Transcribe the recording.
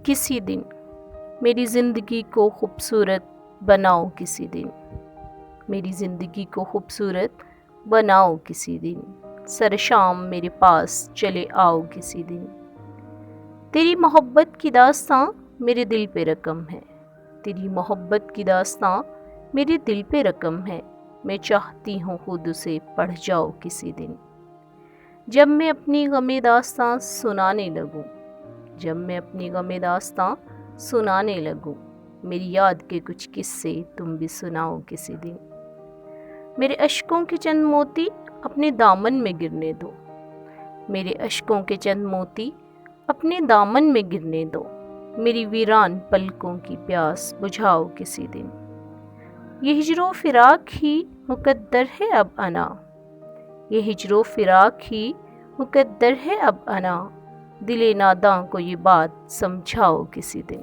کسی دن میری زندگی کو خوبصورت بناؤ کسی دن، میری زندگی کو خوبصورت بناؤ کسی دن، سر شام میرے پاس چلے آؤ کسی دن۔ تیری محبت کی داستاں میرے دل پہ رقم ہے، تیری محبت کی داستاں میرے دل پہ رقم ہے، میں چاہتی ہوں خود اسے پڑھ جاؤ کسی دن۔ جب میں اپنی غم داستاں سنانے لگوں، جب میں اپنی غم داستاں سنانے لگوں، میری یاد کے کچھ قصے تم بھی سناؤ کسی دن۔ میرے اشکوں کے چند موتی اپنے دامن میں گرنے دو، میرے اشکوں کے چند موتی اپنے دامن میں گرنے دو، میری ویران پلکوں کی پیاس بجھاؤ کسی دن۔ یہ ہجر و فراق ہی مقدر ہے اب انا، یہ ہجر و فراق ہی مقدر ہے اب انا، دل ناداں کو یہ بات سمجھاؤ کسی دن۔